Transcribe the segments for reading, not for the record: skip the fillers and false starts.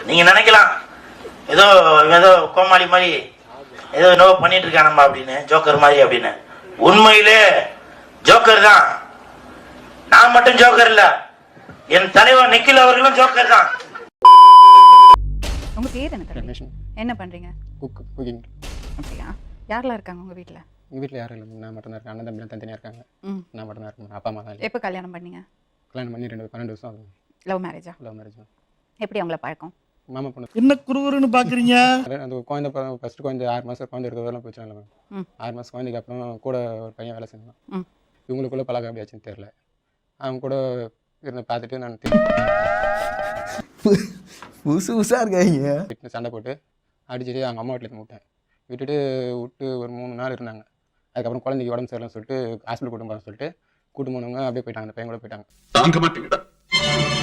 நீங்க நினைக்கலாம் ஏதோ ஏதோ கோமாளி மாதிரி ஏதோ நோ பண்ணிட்டு இருக்கானம்மா அப்படின்னு, ஜோக்கர் மாதிரி அப்படின்னு. உண்மையிலே ஜோக்கர் தான். நான் மட்டும் ஜோக்கர் இல்ல, என் தலைவர் நிக்கில் அவர்களும் ஜோக்கர் தான். உங்க பேர் என்ன? என்ன பண்றீங்க? குக்கிங். அப்படியா? யாரெல்லாம் இருக்காங்க உங்க வீட்டில்? எங்கள் வீட்டில் யாரும் இல்லை, நான் மட்டும் தான் இருக்கேன். அண்ணன் தம்பிலாம் தனியாக இருக்காங்க. நான் மட்டும் தான் இருக்கேன். அப்பா அம்மா தான் இல்லை. எப்போ கல்யாணம் பண்ணீங்க? கல்யாணம் பண்ணி 12 வருஷம் ஆகுது. லவ் மேரேஜா? லவ் மேரேஜ் தான். எப்படி அவங்கள பழக்கம்? மாமா பொண்ணு. என்ன குறுகுறுன்னு பார்க்குறீங்க? அந்த குழந்தை ஃபஸ்ட்டு குழந்தை 6 மாதம் குழந்தை இருக்கிறதெல்லாம் பிரச்சனை இல்லை மேம். 6 மாதம் குழந்தைக்கு அப்புறம் கூட ஒரு பையன் வேலை செஞ்சான். இவங்களுக்குள்ளே பழக்கம் அப்படியாச்சுன்னு தெரில. அவங்க கூட இருந்து பார்த்துட்டு நான் புதுசு புதுசாக இருக்காங்க. வீட்டில் சண்டை போட்டு அடிச்சுட்டு அவங்க அம்மா வீட்டில் விட்டேன். விட்டு ஒரு 3 நாள் இருந்தாங்க. அதுக்கப்புறம் குழந்தைக்கு உடம்பு சரியில்லைன்னு சொல்லிட்டு ஹாஸ்பிட்டல் கூட்டு போகணும்னு சொல்லிட்டு கூட்டு போனவங்க அப்படியே போயிட்டாங்க. அந்த பையன் கூட போயிட்டாங்க. தாங்க மாட்டீங்கடா,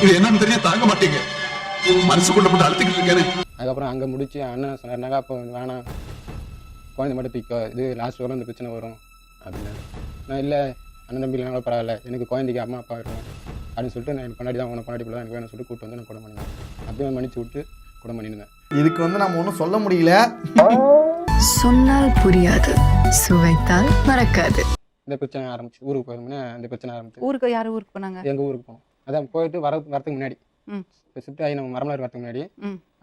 இது என்னன்னு தெரியா தாங்க மாட்டீங்க, மனசுக்குள்ள போட்டு அழுத்திக்கிட்டு இருக்கேன். அதுக்கப்புறம் அங்கே முடிச்சு அண்ணன் சொன்னாங்க, அப்போ வேணாம் குழந்தை மட்டும் தூக்கோ, இது லாஸ்ட் வரும் இந்த பிரச்சனை வரும் அப்படின்னு. நான் இல்லை அண்ணன் தம்பி இல்லைனா பரவாயில்ல, எனக்கு குழந்தைக்கு அம்மா அப்பா இருக்கணும் அப்படின்னு சொல்லிட்டு நான் எனக்கு கொண்டாடி தான் உனக்கு கொண்டாடி தான் எனக்கு வேணும்னு சொல்லிட்டு கூட்டு வந்து நான் குடம் பண்ணினேன். அப்படியே மன்னிச்சு விட்டு குடம் பண்ணியிருந்தேன். இதுக்கு நம்ம ஒன்றும் சொல்ல முடியல. சொன்னால் புரியாது, சுவைத்தால் மறக்காது. இந்த பிரச்சனை ஆரம்பிச்சு ஊருக்கு போயிருந்தோம்னா இந்த பிரச்சனை ஆரம்பிச்சு. ஊருக்கு யார் ஊருக்கு போனாங்க? எங்கள் ஊருக்கு போனோம். அதான் போயிட்டு வரதுக்கு முன்னாடி இப்போ ஷிஃப்ட் ஆகி நம்ம மரமலர் வரதுக்கு முன்னாடி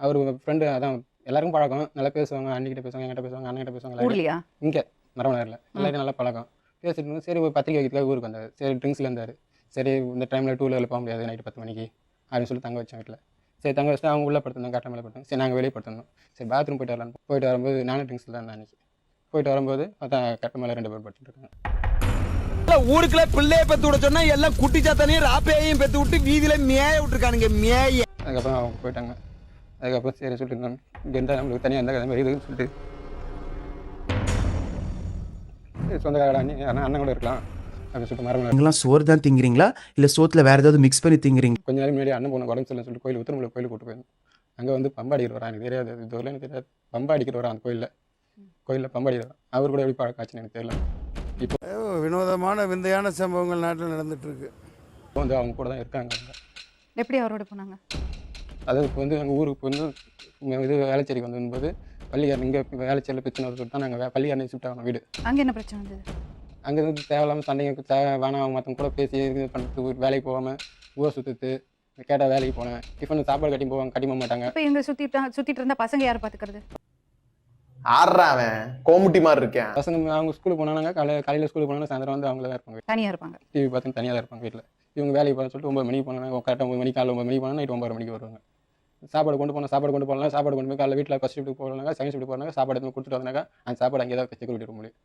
அவர் ஃப்ரெண்டு அதான் எல்லாருக்கும் பழக்கம், நல்லா பேசுவாங்க. அண்ணிக்கிட்ட பேசுவாங்க, என்கிட்ட பேசுவாங்க, அண்ணன்கிட்ட பேசுவாங்க. இங்கே மரமலரில் எல்லாருக்கும் நல்லா பழக்கம். பேசிட்டு சரி ஒரு பத்திரிக்கை வைக்கிறதுக்காக ஊருக்கு வந்தார். சரி ட்ரிங்க்ஸில் இருந்தார். சரி இந்த டைமில் 2 வீலரில் போக முடியாது நைட்டு 10 மணிக்கு அப்படின்னு சொல்லி தங்க வச்சேன் வீட்டில். சரி தங்க வச்சுட்டு அவங்க உள்ளே படுத்திருந்தாங்க, கட்ட மேலே படுத்தாங்க. சரி நாங்கள் வெளியே படுத்திருந்தோம். சரி பாத்ரூம் போயிட்டு வரலான்னு போயிட்டு வரும்போது நானும் ட்ரிங்க்ஸில் தான் இருந்தேன் அன்றைக்கி. போயிட்டு வரும்போது அதான் கட்ட மேலே 2 பேர் படுத்துட்டு இருக்காங்க. ஊருக்குள்ள பிள்ளைய பெத்து விட சொன்னா எல்லாம் குட்டி சாத்தானையும் ராப்பையையும் பெத்து விட்டு வீதியில மேய விட்டுருக்கானுங்க. மேய அதுக்கப்புறம் அவங்க போயிட்டாங்க. அதுக்கப்புறம் சரி சொல்லிட்டு இருந்தாங்க, இங்கே இருந்தால் நம்மளுக்கு தனியாக இருந்தால் மாதிரி இதுன்னு சொல்லிட்டு சொந்தக்கார அண்ணன் கூட இருக்கலாம் அப்படின்னு சொல்லிட்டு மரமலர். நீங்களாம் சோறு தான் திங்கிறீங்களா இல்லை சோத்தில் வேறு ஏதாவது மிக்ஸ் பண்ணி திங்கிறீங்க? கொஞ்ச நாள் முன்னாடி அண்ணன் பொண்ணு உடம்பு சரியில்லைன்னு சொல்லிட்டு கோயில் உத்தரமலை கோயிலுக்கு கூட்டு போயிருந்தோம். அங்கே வந்து பம்பா அடிக்கிற வரான், எனக்கு தெரியாது, இது வரல எனக்கு தெரியாது. பம்பா அடிக்கிற வரான் அந்த கோயிலில் பம்பா அடிக்கிற வரான். அவர் கூட எப்படி பழக்காச்சுன்னு எனக்கு தெரியல. இப்போ வினோதமான விந்தையான சம்பவங்கள் நாட்டில் நடந்துட்டு இருக்கு. இப்போ வந்து அவங்க கூட தான் இருக்காங்க. எப்படி அவரோட போனாங்க? அது இப்போ வந்து எங்கள் ஊருக்கு வந்து இது வேலைச்சேரிக்கு வந்தபோது பள்ளிக்காரன் இங்கே வேலைச்சேரியில் பிரச்சனை சொல்லிட்டு தான் நாங்கள் பள்ளிக்காரனை ஷிஃப்ட் ஆகணும் வீடு. அங்கே என்ன பிரச்சனை வந்தது? அங்கே வந்து தேவையில்லாமல் சண்டைங்க வேணாம் மற்றவங்க கூட பேசி இது பண்ணுறது, வேலைக்கு போகாமல் ஊரை சுற்றுறது, கேட்டால் வேலைக்கு போனேன். டிஃபன் சாப்பாடு கட்டி போக மாட்டாங்க. இப்போ எங்கே சுற்றிட்டு இருந்தால் பசங்க யார் பார்த்துக்கிறது? ஆடுறாவன் கோமுட்டி மாதிரி இருக்கேன். பசங்க அவங்க ஸ்கூலுக்கு போனாங்க, காலையில் ஸ்கூலுக்கு போனாங்க, சாயந்தரம் வந்து அவங்கள தான் இருப்பாங்க, தனியாக இருப்பாங்க. டிவி பார்த்து தனியாக தான் இருப்பாங்க வீட்டில். இவங்க வேலைக்கு போகணும்னு சொல்லிட்டு 9 மணிக்கு போனாங்க, கரெக்டாக 9 மணிக்கு காலையில் 9 மணிக்கு போனால் நைட் 9 மணிக்கு வருவாங்க. சாப்பாடு கொண்டு போனால் சாப்பாடு கொண்டு போகலாம், சாப்பாடு கொண்டு போய் காலையில் வீட்டில் ஃபஸ்ட் ஷிஃப்ட் போனாங்க, செகண்ட் ஷிஃப்ட் போனாங்க, சாப்பாடு எடுத்து கொடுத்துட்டு வந்தாங்க. அந்த சாப்பாடு அங்கே தான் செக்யூரிட்டி ரூம் முடியும்.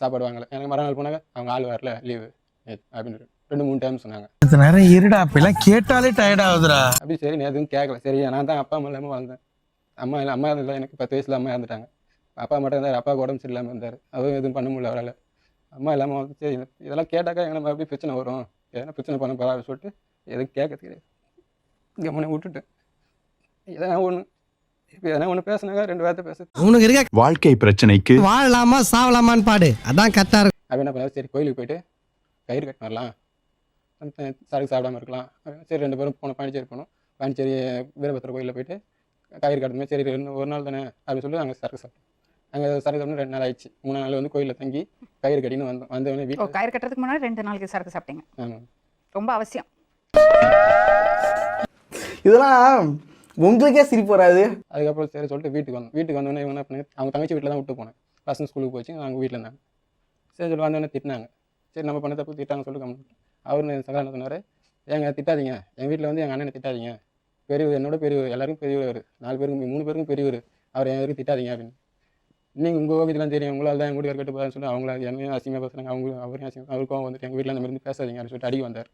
சாப்பாடு வாங்கலை. எனக்கு மறுநாள் போனாங்க, அவங்க ஆள் வரல, லீவு அப்படின்னு 2-3 டைம் சொன்னாங்க. நேரம் இருடா, அப்பெல்லாம் கேட்டாலே டயர்ட் ஆகுதுடா. அப்படி சரி நான் எதுவும் கேட்கல. சரி நான் தான் அப்பா அம்மா இல்லாமல் வாழ்ந்தேன். அம்மா இல்லை, எனக்கு 10 வயசில் அம்மா இறந்துட்டாங்க. அப்பா மட்டும் இருந்தார், அப்பாவுக்கு உடம்பு சரியில்லாமல் இருந்தார். அதுவும் எதுவும் பண்ண முடியல அவரால். அம்மா இல்லாமல் வந்து சரி இதெல்லாம் கேட்டாக்கா எங்களை மறுபடியும் பிரச்சனை வரும், எதனா பிரச்சனை பண்ண பரவாயில்ல சொல்லிட்டு எதுவும் கேட்க தெரியாது, இங்கே முன்னே விட்டுட்டேன். எதனா ஒன்று இப்போ எதனா ஒன்று பேசுனாங்க, 2 வார்த்தை பேச உனக்கு இருக்க வாழ்க்கை பிரச்சனைக்கு வாழலாமா சாவலாமான்னு பாடு, அதான் கரெக்டாக இருக்கும். அப்படி என்ன பண்ணாலும் சரி கோயிலுக்கு போயிட்டு கயிறு கட்டு வரலாம், சரக்கு சாப்பிடாமல் இருக்கலாம். சரி 2 பேரும் போனோம், பாண்டிச்சேரி போனோம். பாண்டிச்சேரி வீரபத்திர கோயிலில் போயிட்டு கயிறு கட்டுமே சரி ஒரு நாள் தானே அப்படின்னு சொல்லி நாங்கள் சரக்கு சாப்பிட்டோம். அங்கே சரக்கு சாப்பிட்டு 2 நாள் ஆயிடுச்சு. 3 நாள் வந்து கோயிலில் தங்கி கயிறு கட்டின்னு வந்தவொடனே வீட்டில் கயிறு கட்டுறதுக்கு முன்னாடி 2 நாளைக்கு சரக்கு சாப்பிட்டீங்க. ஆமாம், ரொம்ப அவசியம். இதெல்லாம் உங்களுக்கே சிரிப்பு வராது. அதுக்கப்புறம் சரி சொல்லிட்டு வீட்டுக்கு வந்தோடனே இவங்க என்ன பண்ணி அவங்க தங்கச்சி வீட்டில் தான் விட்டு போனேன். பசங்க ஸ்கூலுக்கு போச்சு, அவங்க வீட்டில் இருந்தாங்க. சரி சொல்லி வந்தோடனே திட்டினாங்க. சரி நம்ம பண்ண தப்பு திட்டாங்க சொல்லிட்டு கம்மி. அவர் சகா என்ன சொன்னார், ஏங்க திட்டாதீங்க, எங்கள் வீட்டில் வந்து எங்கள் அண்ணனை திட்டாதீங்க, பெரியவர் என்னோட பெரியவர், எல்லாருக்கும் பெரியவர், 4 பேருக்கும் 3 பேருக்கும் பெரியவர், அவர் என் வரைக்கும் திட்டாதீங்க அப்படின்னு. நீங்கள் உங்கள் ஓவியத்தெல்லாம் தெரியும், உங்களால் தான் எங்கள் வீட்டுக்கு கட்டு போதான்னு சொல்லி அவங்கள என்னையும் அசிங்கமாக பேசுகிறாங்க. அவரையும் அசிங்கம், அவருக்கும் வந்துட்டு எங்கள் வீட்டில் அந்த மாதிரி பேசாதீங்க அப்படின்னு சொல்லிட்டு அடிக்க வந்தார்.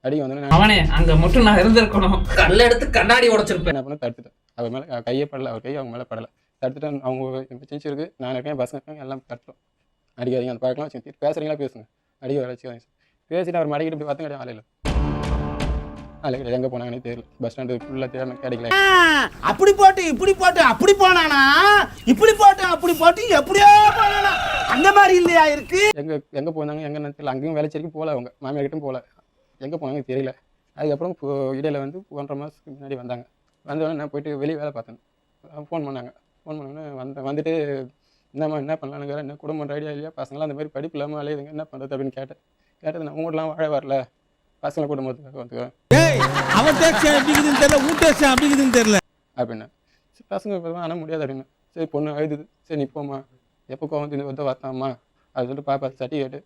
அடிக்க வந்தோடனே அவனே அங்கே மட்டும் நான் இருந்திருக்கணும், கல்ல எடுத்து கண்ணாடி உடைச்சிருப்பேன். என்ன பண்ண தடுத்துட்டேன். அவர் மேலே கையே படலை, அவர் கை அவங்க மேலே படலை. தடுத்துட்டேன். அவங்க சின்ன இருக்குது, நான் இருக்கேன், பசங்க இருக்காங்க, எல்லாம் தட்டுறோம். அடிக்காதீங்க, அந்த பழக்கலாம் வச்சு பேசுகிறீங்களா பேசுங்க, அடிக்க வர வச்சுக்காதீங்க. பேசிட்டு அவர் மடிக்கிட்டு இப்படி பார்த்து கிடையாது, ஆலையில் கிடையாது, எங்கே போனாங்கன்னே தெரியல. பஸ் ஸ்டாண்டு ஃபுல்லாக தேடணும், கிடைக்கல. அப்படி போட்டு இப்படி போட்டு அப்படி போனானா, இப்படி போட்டு அப்படி போட்டு எப்படியோ போனானா, அந்த மாதிரி இல்லையா இருக்கு. எங்கே போனாங்க எங்கே தெரியல. அங்கேயும் வேலைச்சேரிக்கும் போகல, அவங்க மாமியார்கிட்டும் போகல, எங்கே போனாங்க தெரியல. அதுக்கப்புறம் இடையில வந்து 1.5 மாதத்துக்கு முன்னாடி வந்தாங்க. வந்தோடனே நான் போயிட்டு வெளியே வேலை பார்த்தேன். ஃபோன் பண்ணாங்க. ஃபோன் பண்ணோன்னே வந்துட்டு என்னம்மா என்ன பண்ணலான்னு என்ன குடும்பம் பண்ணுற ஐடியா இல்லையா, பசங்களாம் அந்த மாதிரி படிப்பு இல்லாமல் அலையுதுங்க, என்ன பண்ணுறது அப்படின்னு கேட்டது நான் உங்கள்கிட்டலாம் வாழ வரல, பசங்களை குடும்பத்துக்காக வந்துக்குவேன் அவன் டேக்ஸ் அப்படிங்குதுன்னு தெரியல, ஊன் டேக்ஸ் அப்படிங்குதுன்னு தெரியல அப்படின்னா. சரி பசங்க இப்போ ஆனால் முடியாது அப்படின்னு. சரி பொண்ணு அழுதுது, சரி நீ போம்மா, எப்போ கோவம் இந்த வந்து வரத்தாம்மா அது சொல்லிட்டு பாப்பா சர்டிஃபிகேட்டு,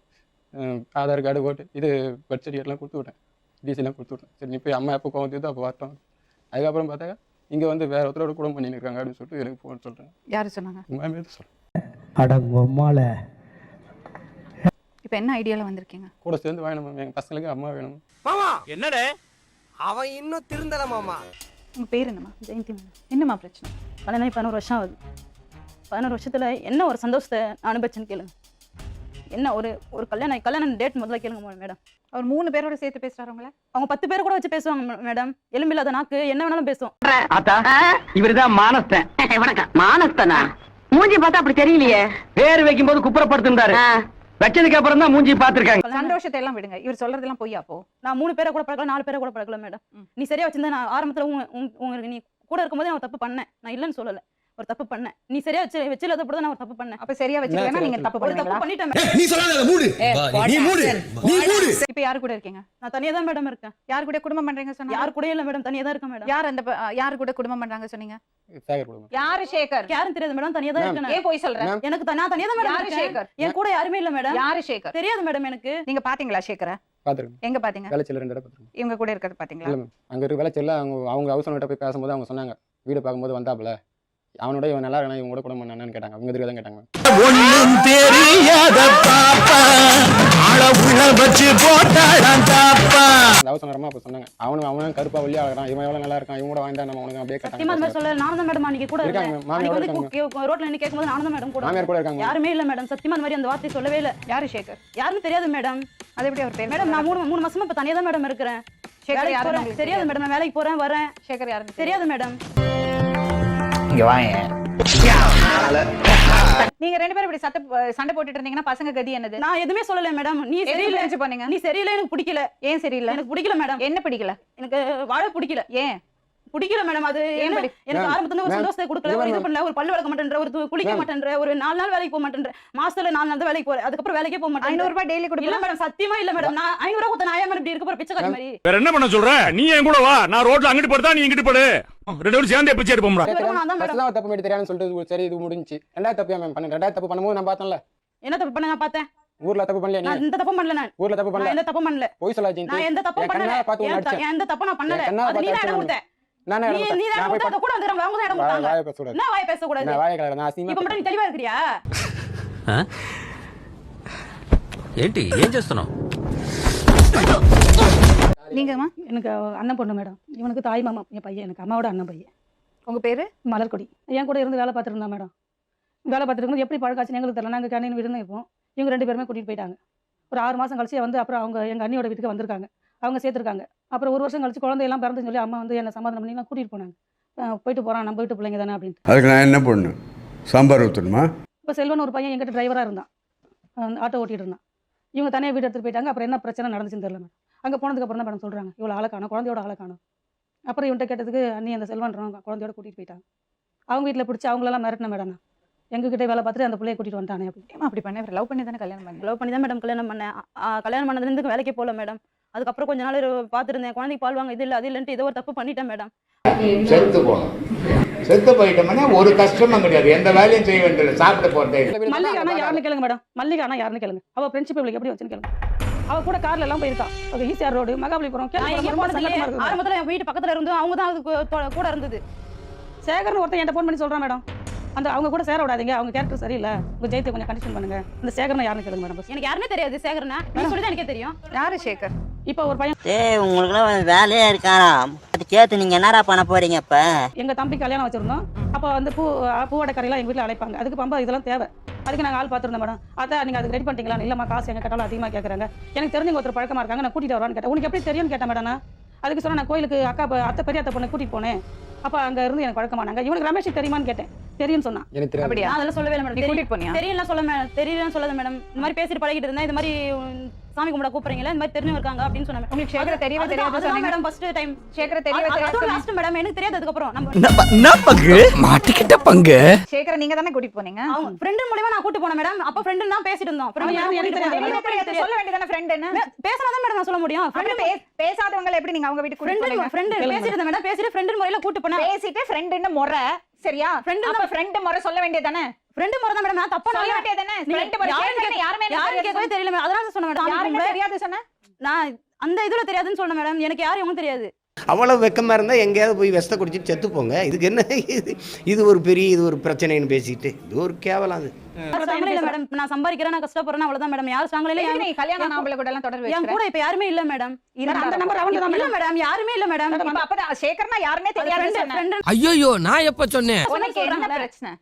ஆதார் கார்டு ஓட்டு இது பர்த் சர்டிஃபிகேட்லாம் கொடுத்து விட்டேன், டிசிலாம் கொடுத்து விட்டேன். சரி நீ போய் அம்மா எப்போ கோவம் தீர்த்தோ அப்போ வரட்டும். அதுக்கப்புறம் பார்த்தா இங்கே வந்து வேற ஒருத்தரோட குடும்பம் பண்ணின்னு இருக்காங்க அப்படின்னு சொல்லிட்டு எனக்கு ஃபோன் சொல்கிறேன். யார் சொன்னாங்க? உண்மையுமே சொல்கிறேன். அடங்கம்மால இப்போ என்ன ஐடியாவில் வந்திருக்கீங்க? கூட சேர்ந்து வேணும் எங்கள் பசங்களுக்கு அம்மா வேணும். மாமா என்னடே அவன் இன்னும் திருந்தல மாமா. உங்கள் பேர் என்னம்மா? ஜெயந்தி மேடம். என்னம்மா பிரச்சனை? கல்யாணம் 11 வருஷம் ஆகுது. 11 வருஷத்தில் என்ன ஒரு சந்தோஷத்தை நான் அனுபவிச்சேன்னு கேளுங்க. என்ன ஒரு கல்யாணம் டேட் முதல்ல கேளுங்க மேடம். அவர் 3 பேரோட சேர்த்து பேசுகிறாரு உங்களை? அவங்க 10 பேர் கூட வச்சு பேசுவாங்க மேடம். எலும்பில்லாத நாக்கு என்ன வேணாலும் பேசுவோம். இவருதான் மானஸ்தன். வணக்கம். மானஸ்தனா? மூஞ்சி பார்த்தா அப்படி தெரியலையே. பேர் வைக்கும் போது குப்புறப்படுத்திருந்தாரு, வச்சதுக்கு அப்புறம் தான் மூஞ்சி பாத்துருக்காங்க. சந்தோஷத்தை எல்லாம் விடுங்க, இவர் சொல்றதெல்லாம் பொய்யா? அப்போ நான் 3 பேரை கூட பழகல, 4 பேரை கூட பழகல மேடம். நீ சரியா வச்சிருந்தா நான் ஆரம்பத்துல உங்களுக்கு நீ கூட இருக்கும்போது நான் தப்பு பண்ணேன், நான் இல்லைன்னு சொல்லல, ஒரு தப்பு பண்ணேன். நீ சரியா வச்சில்லாத போது நான் ஒரு தப்பு பண்ணேன். அப்ப சரியா வச்சிருக்கேன்னா நீங்க தப்பு ஒரு தப்பு பண்ணீங்களா? பண்ணிட்டேன் மேடம். நீ சொல்லாத மூடு, நீ மூடு, நீ மூடு. இப்போ யார் கூட இருக்கீங்க? நான் தனியா தான் மேடம் இருக்கேன். யார் கூட குடும்பம் பண்றீங்க சொன்னா? யார் கூட இல்ல மேடம், தனியா தான் இருக்கேன் மேடம். யார் அந்த யார் கூட குடும்பம் பண்றாங்க சொன்னீங்க? சேகர் குடும்பம். யாரு சேகர்? யாரும் தெரியாது மேடம், தனியா தான் இருக்கேன். ஏன் போய் சொல்றேன்? எனக்கு நான் தனியா தான் மேடம் யாரு இருக்கேன். சேகர்? என் கூட யாருமே இல்ல மேடம். யாரு சேகர்? தெரியாது மேடம் எனக்கு. நீங்க பாத்தீங்களா சேகரை? பார்த்துருக்கேன். எங்க பாத்தீங்க? வேலைச்சல் 2 தடவை பார்த்துருக்கேன். இவங்க கூட இருக்கிறது பாத்தீங்களா? இல்லை மேம், அங்கே இருக்க வேலைச்சல்ல அவங்க ஹவுஸ் ஓனர்கிட்ட போய் பேசும்போது அவங்க சொன்னாங்க, வீடு பார்க்கும்போது வந்தாப்புல அவனோட இவன் நல்லா இருக்கா, இவங்க கூட குடும்பம் என்னன்னு கேட்டாங்க. அவங்க எதிர்க்க தான் கேட்டாங்க மேம். ஒண்ணும் தெரியாத பாப்பா அளவுல வச்சு போட்டாடான் தாப்பா. அந்த ஹவுஸ் ஓனரமா அப்போ சொன்னாங்க, அவனும் கருப்பா ஒல்லியா இருக்கிறான், இவன் எவ்வளோ நல்லா இருக்கான், இவங்க கூட வாங்கிட்டா நம்ம அவனுக்கு அப்படியே சத்தியமா அந்த மாதிரி கேட்டாங்க. சொல்ல நானும் தான் மேடம் அன்னைக்கு கூட இருக்காங்க இருக்கேன். மேம், மாமியார் அன்னைக்கு வந்து ரோட்ல நின்னு கேட்கும்போது நானும் தான் மேடம் கூட மாமியார் கூட இருக்காங்க. யாருமே இல்ல மேடம். சத்தியமா அந்த மாதிரி அந்த வார்த்தை சொல்லவே இல்ல. யாரு சேகர்? யாருன்னு தெரியாது மேடம். அது எப்படி அவர் பேர்? மேடம் நான் 3 மாசமா இப்ப தனியா தான் மேடம் இருக்கிறேன். சேகர் வேலைக்கு யாருன்னு போறேன். உங்களுக்கு தெரியாது மேடம், நான் வேலைக்கு போறேன் வரேன். சேகர் யாருன்னு தெரியாது மேடம். இங்க வாங்க. நீங்க 2 பேரும் இப்படி சண்டை போட்டுட்டு இருந்தீங்கன்னா பசங்க கதி என்னது? நான் எதுவுமே சொல்லல மேடம். நீ சரியில்லை நினைச்சு பண்ணீங்க? நீ சரியில்லை, எனக்கு பிடிக்கல. ஏன் சரியில்லை? எனக்கு பிடிக்கல மேடம். என்ன பிடிக்கல? எனக்கு வாழ பிடிக்கல. ஏன் பிடிக்கல மேடம்? அது ஏன் எனக்கு மேம், ஆரம்பத்துல ஒரு மேம், சந்தோஷத்தை கொடுக்கல, ஒரு இது பண்ணல, ஒரு பல்லு விளக்க மாட்டேன்ற, ஒரு குளிக்க மேம். மாட்டேன்ற, ஒரு 4 நாள் வேலைக்கு போக மாட்டேன்ற, மாசத்துல 4 நாள் தான் வேலைக்கு போறேன், அதுக்கப்புறம் வேலைக்கே போக மாட்டேன். 500 ரூபாய் டெய்லி இல்ல கொடுக்கல? மேடம், சத்தியமா இல்ல மேடம். நான் 500 ரூபாய் கொடுத்த நான் ஏன் மேடம் இப்படி இருக்க போற பிச்சைக்காரி மாதிரி? வேற என்ன பண்ண சொல்ற? நீ என் கூட வா, நான் ரோட்ல அங்கிட்டு படுத்தா நீ இங்கிட்டு படு, 2 பேரும் சேர்ந்தே பிச்சை எடுப்போம்டா. நான் தான் மேடம். தப்பு பண்ணி தெரியாதுன்னு சொல்லிட்டு சரி இது முடிஞ்சுச்சு. 2வது தப்பு மேம் பண்ணேன். 2வது தப்பு பண்ணும்போது நான் பார்த்தேன்ல, என்ன தப்பு பண்ண? நான் பார்த்தேன். ஊர்ல தப்பு பண்ணல, நீ நான் இந்த தப்பு பண்ணல. நான் ஊர்ல தப்பு பண்ணல, நான் எந்த தப்பு பண்ணல. போய் சொல்லாதீங்க. நான் எந்த தப்பு பண்ணல. எந்த தப்பு நான் பண்ணல. அது நீ தான் இடம் கொடுத்த. நானே நீ தான் கொடுத்த. அத கூட வந்து அவங்க தான் இடம் கொடுத்தாங்க. வாயை பேச கூடாது. என்ன வாய் பேச கூடாது? நான் வாயை கலக்கல, நான் அசிங்கமா இப்ப மட்டும் நீ தெளிவா இருக்கறியா? ఏంటి ఏం చేస్తున్నావు? நீங்கம்மா? எனக்கு அண்ணன் பொண்ணு மேடம். இவனுக்கு தாய் மாமா என் பையன், எனக்கு அம்மாவோட அண்ணன் பையன். உங்க பேரு? மலர்கொடி. என் கூட இருந்து வேலை பார்த்துட்டு இருந்தா மேடம். வேலை பார்த்துட்டு இருக்கும்போது எப்படி பழக்காச்சுன்னு எங்களுக்கு தெரியல. நாங்கள் கேண்டீன் வீடுன்னு இருப்போம். இவங்க 2 பேருமே கூட்டிகிட்டு போயிட்டாங்க. ஒரு 6 மாதம் கழிச்சு வந்து அப்புறம் அவங்க எங்கள் அண்ணியோட வீட்டுக்கு வந்திருக்காங்க. அவங்க சேர்த்துருக்காங்க. அப்புறம் 1 வருஷம் கழிச்சு குழந்தையெல்லாம் பிறந்துன்னு சொல்லி அம்மா வந்து என்னை சமாதானம் பண்ணி கூட்டிகிட்டு போனாங்க. போயிட்டு போகிறான், நம்ம வீட்டு பிள்ளைங்க தானே அப்படின்ட்டு. அதுக்கு நான் என்ன பண்ணு? சாம்பார் ஊற்றணுமா? இப்போ செல்வன் ஒரு பையன் எங்கிட்ட டிரைவராக இருந்தான், ஆட்டோ ஓட்டிகிட்டு இருந்தான். இவங்க தனியாக வீடு எடுத்துகிட்டு போயிட்டாங்க. அப்புறம் என்ன பிரச்சனை நடந்துச்சுன்னு தெரியல மேடம். அங்கே போனதுக்கப்புறம் தான் மேடம் சொல்கிறாங்க, இவ்வளோ ஆளை காணும், குழந்தையோட ஆளை காணும். அப்புறம் இவன்ட்ட கேட்டதுக்கு அண்ணி அந்த செல்வன்றவங்க குழந்தையோட கூட்டிகிட்டு போயிட்டாங்க. அவங்க வீட்டில் பிடிச்சி அவங்களெல்லாம் மிரட்டின மேடம். நான் எங்ககிட்ட வேலை பார்த்துட்டு அந்த பிள்ளைய கூட்டிகிட்டு வந்துட்டானே அப்படி. அப்படி பண்ண லவ் பண்ணி தானே கல்யாணம் பண்ணேன்? லவ் பண்ணி தான் மேடம் கல்யாணம் பண்ணேன். கல்யாணம் பண்ணதுலேருந்து வேலைக்கே போகல மேடம். அதுக்கப்புறம் கொஞ்ச நாள் பார்த்துருந்தேன், குழந்தைக்கு பால் வாங்க இது இல்லை அது இல்லைன்ட்டு ஏதோ ஒரு தப்பு பண்ணிட்டேன் மேடம். செத்து போகணும். செத்து போயிட்டோம்னா ஒரு கஷ்டமும் கிடையாது, எந்த வேலையும் செய்ய வேண்டியது, சாப்பிட போறதே. மல்லிகானா யாருன்னு கேளுங்க மேடம். மல்லிகானா யாருன்னு கேளுங்க. அவள் ஃப்ரெண்ட்ஷிப் இவளுக்கு எப்படி வச்சுன்னு கேளுங்க. அவ கூட கார்ல எல்லாம் போயிருக்கா. அது ஈசிஆர் ரோடு, மகாபலிபுரம். ஆரம்பத்தில் என் வீட்டு பக்கத்தில் இருந்து அவங்க தான் அது கூட இருந்தது. சேகர்னு ஒருத்தன் என்கிட்ட ஃபோன் பண்ணி சொல்கிறான் மேடம், அந்த அவங்க கூட சேர விடாதீங்க, அவங்க கேரக்டர் சரியில்லை, உங்கள் ஜெயத்தை கொஞ்சம் கண்டிஷன் பண்ணுங்க. இந்த சேகர்னா யாருன்னு கேளுங்க மேடம். எனக்கு யாருமே தெரியாது சேகர்னா, நீ சொல்லி தான் எனக்கே தெரியும். யாரு சேகர்? இப்போ ஒரு பையன் உங்களுக்கு வேலையே இருக்காரா? அது கேட்டு நீங்க என்னடா பண்ண போறீங்க? இப்ப எங்கள் தம்பி கல்யாணம் வச்சிருந்தோம். அப்போ வந்து பூவோட கரையெல்லாம் எங்கள் வீட்டில் அழைப்பாங்க. அதுக்கு பம்பா இதெல்லாம் தேவை. அதுக்கு நாங்கள் ஆள் பார்த்துருந்தோம் மேடம். அதான் நீங்கள் அதுக்கு ரெடி பண்ணிட்டீங்களா? இல்லைம்மா, காசு எங்கள் கேட்டாலும் அதிகமாக கேட்குறாங்க. எனக்கு தெரிஞ்சவங்க ஒருத்தர் பழக்கமாக இருக்காங்க, நான் கூட்டிகிட்டு வரான்னு கேட்டேன். உனக்கு எப்படி தெரியும்னு கேட்டேன் மேடம். அதுக்கு சொன்னால் நான் கோயிலுக்கு அத்தை பெரிய அத்தை பொண்ணு கூட்டிகிட்டு போனேன். அப்போ அங்கே இருந்து எனக்கு பழக்கமானாங்க. இவனுக்கு ரமேஷுக்கு தெரியுமான்னு கேட்டேன். தெரியும் சொன்னா. எனக்கு தெரியாது. அப்படியா? நான் அதெல்லாம் சொல்லவே இல்லை நீ மேடம். கூட்டிட்டு போனியா? தெரியல சொல்ல தெரியல சொல்லாத மேடம். இந்த மாதிரி பேசிட்டு பழகிட்டு இருந்தேன். இந்த மாதிரி சாமி கும்பிட கூப்பிடுறீங்களா, இந்த மாதிரி தெரிஞ்சவங்க இருக்காங்க அப்படின்னு சொன்னாங்க. உங்களுக்கு சேகர தெரியவே தெரியாது சொன்னீங்க மேடம் ஃபர்ஸ்ட் டைம். சேகர தெரியவே தெரியாது லாஸ்ட் மேடம் எனக்கு தெரியாது. அதுக்கப்புறம் நம்ம என்ன பங்கு மாட்டிக்கிட்ட பங்கு. சேகர நீங்க தானே கூட்டிட்டு போனீங்க? அவங்க ஃப்ரெண்ட் மூலமா நான் கூட்டி போனேன் மேடம். அப்ப ஃப்ரெண்ட் தான் பேசிட்டு இருந்தோம். ஃப்ரெண்ட் யாரும் எனக்கு தெரியாது. சொல்ல வேண்டியதானே ஃப்ரெண்ட்னு? பேசினா தான் மேடம் நான் சொல்ல முடியும். பேசாதவங்க எப்படி நீங்க அவங்க வீட்டுக்கு கூட்டிட்டு போனீங்க? ஃப்ரெண்ட் பேசிட்டு இருந்தேன் மேடம். பேசிட்டு ஃப்ரெண்ட் முறையில கூட்டி போனேன். பேசிட்டு ஃப்ரெண்ட்னு முறை சரியா? ஃப்ரெண்ட் முறை சொல்ல வேண்டியதானே? ஃப்ரெண்ட் முறை தான் மேடம். நான் தப்பா சொல்ல வேண்டியதானே? ஃப்ரெண்ட் முறை யாருமே கேட்கவே தெரியல மேடம். அதனால சொன்ன மேடம். யாருமே தெரியாது சொன்ன. நான் அந்த இதுல தெரியாதுன்னு சொன்னேன் மேடம். எனக்கு யாரும் தெரியாது. அவ்வளவு வெக்கமா இருந்தா எங்கேயாவது போய் விஷத்தை குடிச்சிட்டு செத்து போங்க. இதுக்கு என்ன இது ஒரு பிரச்சனைன்னு பேசிட்டு இது ஒரு கேவலம். அது மேடம் நான் சம்பாதிக்கிறேன், நான் கஷ்டப்படுறேன், அவ்வளவுதான் மேடம். யாரும் ஸ்ட்ராங்ல இல்ல. நீ கல்யாணம் ஆம்பளை கூட எல்லாம் தொடர்பு என் கூட இப்ப யாருமே இல்ல மேடம். அந்த நம்பர் அவங்க தான் இல்ல மேடம். யாருமே இல்ல மேடம். அப்ப சேகர்னா யாருமே தெரியாது சொன்னேன். ஐயோ நான் எப்ப சொன்னேன்? உனக்கு என்ன பிரச்சனை?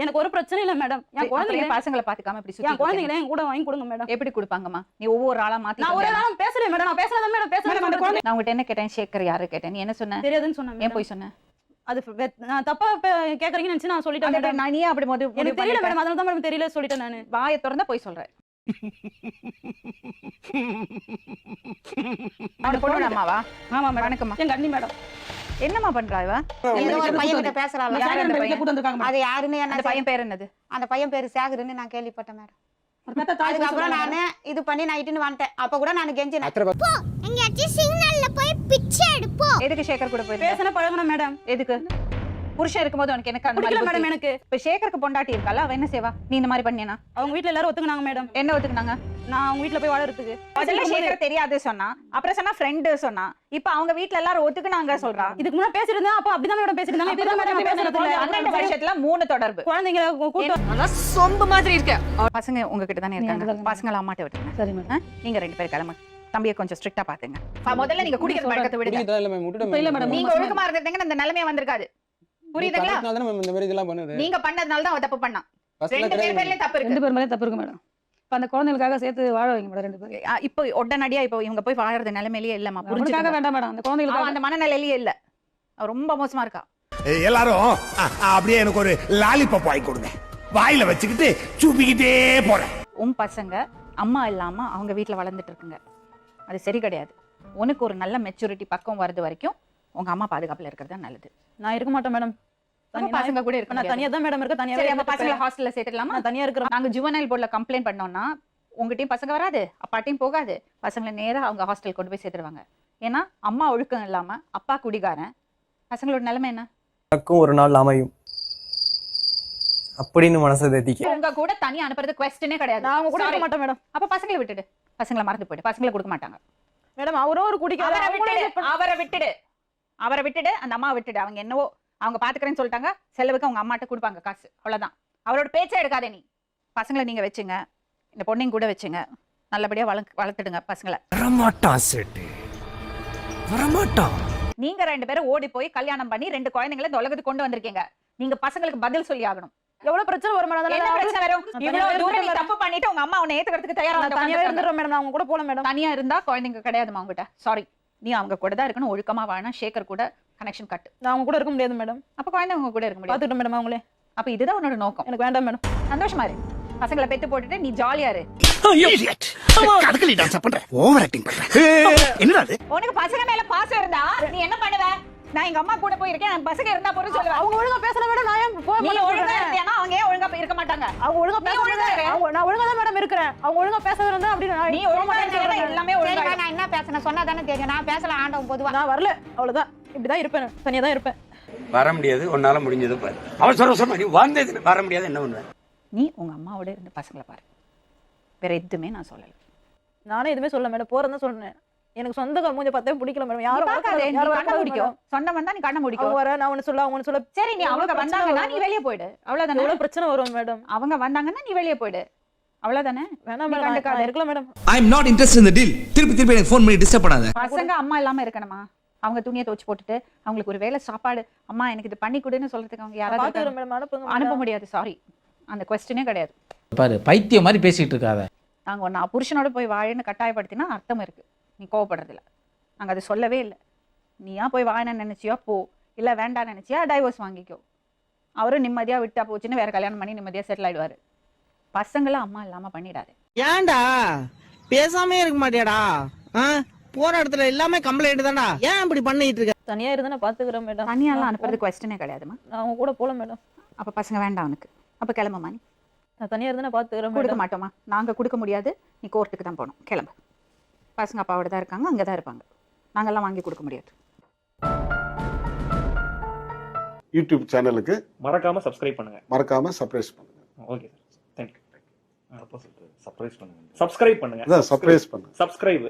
எனக்கு ஒரு பிரச்சனை இல்ல மேடம். என் குழந்தைங்க பசங்களை பாத்துக்காம இப்படி சுத்தி என் குழந்தைகளை என் கூட வாங்கி கொடுங்க மேடம். எப்படி கொடுப்பாங்கம்மா? நீ ஒவ்வொரு ஆளா மாத்தி. நான் ஒரு நாளும் பேசல மேடம். நான் பேசலாம் மேடம். பேசலாம். நான் உங்ககிட்ட என்ன கேட்டேன்? சேகர் யாரு கேட்டேன்? நீ என்ன சொன்ன? தெரியாதுன்னு சொன்னேன். ஏன் போய் சொன்ன? அது நான் தப்பா கேக்குறீங்கன்னு நினைச்சு நான் சொல்லிட்டேன் மேடம். நான் நீ அப்படி எனக்கு தெரியல மேடம். அதனால தான் மேடம் தெரியல சொல்லிட்டேன் நானு. வாயை திறந்தா போய் சொல்றேன். அந்த பொண்ணு அம்மாவா? ஆமா மேடம். வணக்கம்மா. எங்க அண்ணி மேடம். என்னம்மா பண்றா இவ? ஏதோ ஒரு பையன் கிட்ட பேசுறாள். அது யாருன்னு என்ன? அந்த பையன் பேர் என்னது? அந்த பையன் பேரு சேகர்னு நான் கேள்விப்பட்டேன் மேடம். அதுக்கப்புறம் நானு இது பண்ணி நைட்டுன்னு வந்துட்டேன். அப்ப கூட நான் கெஞ்சினேன். எங்கயாச்சும் சிக்னல்ல போய் பிச்சை எடுப்போ. எதுக்கு சேகர் கூட போய் பேசன பழகணும் மேடம். எதுக்கு? புருஷன் இருக்கும்போது உனக்கு எனக்கு அந்த மாதிரி மேடம். எனக்கு இப்ப சேகருக்கு பொண்டாட்டி இருக்கால, அவ என்ன செய்வா? நீ இந்த மாதிரி பண்ணினா? அவங்க வீட்ல எல்லாரும் ஒத்துக்குனாங்க மேடம். என்ன ஒத்துக்குனாங்க? நான் அவங்க வீட்ல போய் வாழறதுக்கு. முதல்ல சேகர் தெரியாது சொன்னா, அப்புறம் சொன்னா ஃப்ரெண்ட் சொன்னா, இப்ப அவங்க வீட்ல எல்லாரும் ஒத்துக்குனாங்க சொல்றா. இதுக்கு முன்னாடி பேசிட்டு இருந்தா அப்ப அப்படிதான் மேடம் பேசிட்டு இருந்தாங்க. இப்ப மேடம் பேசுறது இல்ல. 12 வருஷத்துல 3 தொடர்பு. குழந்தைங்க கூட்டம் நல்லா சொம்பு மாதிரி இருக்கு. பசங்க உங்ககிட்ட தானே இருக்காங்க. பசங்கள அம்மாட்ட விட்டுங்க. சரி மேடம். நீங்க 2 பேர் கிளம்புங்க. தம்பியை கொஞ்சம் ஸ்ட்ரிக்ட்டா பாத்துங்க. முதல்ல நீங்க குடிக்கிற பழக்கத்தை விடுங்க. இல்ல மேடம். நீங்க ஒழுக்கமா இருந்தீங்கன்னா இந்த நிலைமை வந்திருக்காது. புரியுதுங்களா? இந்த மாதிரி இதெல்லாம் பண்ணுது. நீங்க பண்ணதுனால தான் அவ தப்பு பண்ணா. 2 பேர்லயே தப்பு இருக்கு. 2 பேர் மேலே தப்பு இருக்கு மேடம். இப்ப அந்த குழந்தைகளுக்காக சேர்த்து வாழ வைங்க மேடம் 2 பேர். இப்போ உடனடியா இப்போ இவங்க போய் வாழறது நிலைமையிலேயே இல்லம்மா. புரிஞ்சுக்காக வேண்டாம் மேடம். அந்த குழந்தைகளுக்கு அந்த மனநிலையிலேயே இல்ல. ரொம்ப மோசமா இருக்கா. எல்லாரும் அப்படியே எனக்கு ஒரு லாலிபாப் வாங்கி கொடுங்க. வாயில வச்சுக்கிட்டு சூப்பிக்கிட்டே போறேன். பசங்க அம்மா இல்லாம அவங்க வீட்டுல வளர்ந்துட்டு இருக்குங்க. அது சரி கிடையாது. உனக்கு ஒரு நல்ல மெச்சூரிட்டி பக்கம் வரது வரைக்கும் உங்க அம்மா பாதுகாப்புல இருக்கிறது தான் நல்லது. நான் இருக்க மாட்டேன் மேடம். பசங்க கூட இருக்க. நான் தனியா தான் மேடம் இருக்க. தனியா சரி அப்ப பசங்களை ஹாஸ்டல்ல சேர்த்துடலாமா? நான் தனியா இருக்கிறேன். நாங்க ஜுவனைல் போர்ட்ல கம்ப்ளைண்ட் பண்ணோம்னா உங்ககிட்டயும் பசங்க வராது, அப்பாட்டையும் போகாது. பசங்களை நேரா அவங்க ஹாஸ்டல் கொண்டு போய் சேர்த்துருவாங்க. ஏன்னா அம்மா ஒழுக்கம் இல்லாம அப்பா குடிகாரன். பசங்களோட நிலைமை என்ன? ஒரு நாள் அமையும் அப்படின்னு மனசை தேத்திக்க. உங்க கூட தனியா அனுப்புறது குவெஸ்டனே கிடையாது. நான் கூட இருக்க மாட்டேன் மேடம். அப்ப பசங்களை விட்டுடு. பசங்களை மறந்து போயிடு. பசங்களை கொடுக்க மாட்டாங்க மேடம். அவரோ ஒரு குடிக்கார. அவரை விட்டுடு. அந்த அம்மா விட்டுடு. அவங்க என்னவோ அவங்க பாத்துக்கிறேன்னு சொல்லிட்டாங்க. செலவுக்கு அவங்க அம்மாட்ட கொடுப்பாங்க காசு. அவ்வளவுதான். அவரோட பேச்சே எடுக்காதே நீ. பசங்களை நீங்க வச்சுங்க. இந்த பொண்ணையும் கூட வச்சுங்க. நல்லபடியா வளர்த்துடுங்க பசங்களை. வரமாட்டான். நீங்க 2 பேரும் ஓடி போய் கல்யாணம் பண்ணி 2 குழந்தைங்களை இந்த உலகத்துக்கு கொண்டு வந்திருக்கீங்க. நீங்க பசங்களுக்கு பதில் சொல்லி ஆகணும். எவ்வளவு பிரச்சனை வரும் மேடம்? என்ன பிரச்சனை வரும்? இவ்வளவு தூரம் நீ தப்பு பண்ணிட்டு உங்க அம்மா உன்னை ஏத்துக்கிறதுக்கு தயாரா இல்ல. தனியா இருந்துறோம் மேடம். நான் அவங்க கூட போல மேடம். தனியா இருந்தா குழந்தைங்க கிடையாதுமா அவங்ககிட்ட. சாரி. நீ அவங்க கூட தான் இருக்கணும். ஒழுக்கமா வாழணும். சேகர் கூட கனெக்ஷன் கட்டு. நான் அவங்க கூட இருக்க முடியாது மேடம். அப்ப குழந்தை உங்க கூட இருக்க முடியாது. பாத்துட்டோம் மேடம் அவங்களே. அப்ப இதுதான் உன்னோட நோக்கம். எனக்கு வேண்டாம் மேடம். சந்தோஷமா இரு. பசங்களை பெத்து போட்டுட்டு நீ ஜாலியா இரு. உனக்கு பசங்க மேல பாசம் இருந்தா நீ என்ன பண்ணுவ? நான் எங்க அம்மா கூட போயிருக்கேன். பசங்க இருந்தா போறேன்னு சொல்லுவேன். அவங்க ஒழுங்கா பேசுற மேடம். நான் ஏன் போக மாட்டேன்? ஒழுங்கா இருந்தியானா அவங்க ஏன் ஒழுங்கா இருக்க மாட்டாங்க? அவங்க ஒழுங்கா பேசுறாங்க. நான் ஒழுங்கா தான் மேடம் இருக்கிறேன். அவங்க ஒழுங்கா பேசுறதா அப்படி நீ ஒழுங்கா இருந்தா எல்லாமே ஒழுங்கா. நான் என்ன பேசணும் சொன்னா தானே தெரியும். நான் பேசல ஆண்டவன் பொதுவா. நான் வரல. அவ்வளவுதான். இப்படிதான் இருப்பேன். தனியா தான் இருப்பேன். வர முடியாது. உன்னால முடிஞ்சது பாரு. அவசரம் நீ வந்தது வர முடியாது. என்ன பண்ணுவேன்? நீ உங்க அம்மாவோட இருந்து பசங்களை பாரு. வேற எதுவுமே நான் சொல்லல. நானே எதுவுமே சொல்ல மேடம். போறதா சொன்னேன். எனக்கு சொந்த மூஞ்ச பார்த்தே பிடிக்கல மேடம். யாரும் கண்ண முடிக்கும். சொந்தம் வந்தா நீ கண்ண முடிக்கும். வர நான் ஒன்னு சொல்ல அவங்க சொல்ல. சரி நீ அவங்க வந்தாங்கன்னா நீ வெளியே போயிடு. அவ்வளவுதானே. எவ்வளவு பிரச்சனை வரும் மேடம். அவங்க வந்தாங்கன்னா நீ வெளியே போயிடு. அவ்வளவுதானே. வேணாம் மேடம். இருக்கலாம் madam. I am not interested in the deal. திருப்பி எனக்கு ஃபோன் பண்ணி டிஸ்டர்ப் பண்ணாத. பசங்க அம்மா இல்லாம இருக்கணுமா? அவங்க துணியை துவச்சு போட்டுட்டு அவங்களுக்கு ஒரு வேளை சாப்பாடு அம்மா எனக்கு இது பண்ணி கொடுன்னு சொல்றதுக்கு அவங்க யாராவது அனுப்ப முடியாது. சாரி. அந்த குவெஸ்டனே கிடையாது. பாரு பைத்தியம் மாதிரி பேசிட்டு இருக்காத. நாங்க நான் புருஷனோட போய் வாழன்னு கட்டாயப்படுத்தினா அர்த்தம் இருக்கு. நீ கோவப்படுறதில்ல. நாங்க அதை சொல்லவே இல்லை. நீயா போய் வாழன்னு நினைச்சியா போ. இல்ல வேண்டாம் நினைச்சியா டைவர்ஸ் வாங்கிக்கோ. அவரும் நிம்மதியா விட்டா போச்சுன்னு வேற கல்யாணம் பண்ணி நிம்மதியா செட்டில் ஆயிடுவாரு. பசங்களை அம்மா இல்லாம பண்ணிடாது. ஏன்டா பேசாமே இருக்க மாட்டியாடா? போற இடத்துல எல்லாமே கம்ப்ளைண்ட் தான்டா. ஏன் இப்படி பண்ணிட்டு இருக்க? தனியா இருந்தா நான் பாத்துக்கிறேன் மேடம். தனியாலாம் அனுப்புறது கொஸ்டினே கிடையாதுமா. நான் அவங்க கூட போல மேடம். அப்ப பசங்க வேண்டாம் உனக்கு. அப்ப கிளம்புமா நீ. நான் தனியா இருந்தா நான் பாத்துக்கிறேன். கொடுக்க மாட்டோமா? நாங்க கொடுக்க முடியாது. நீ கோர்ட்டுக்கு தான் போகணும். கிளம்பு. பசங்க அப்பாவோட தான் இருக்காங்க, அங்கதான் இருப்பாங்க. நாங்கெல்லாம் வாங்கி கொடுக்க முடியாது. யூடியூப் சேனலுக்கு மறக்காம சப்ஸ்கிரைப் பண்ணுங்க. மறக்காம சர்ப்ரைஸ் பண்ணுங்க. Okay sir, thank you. சர்ப்ரைஸ் பண்ணுங்க. சப்ஸ்கிரைப் பண்ணுங்க. சர்ப்ரைஸ் பண்ணுங்க. சப்ஸ்கிரைப்.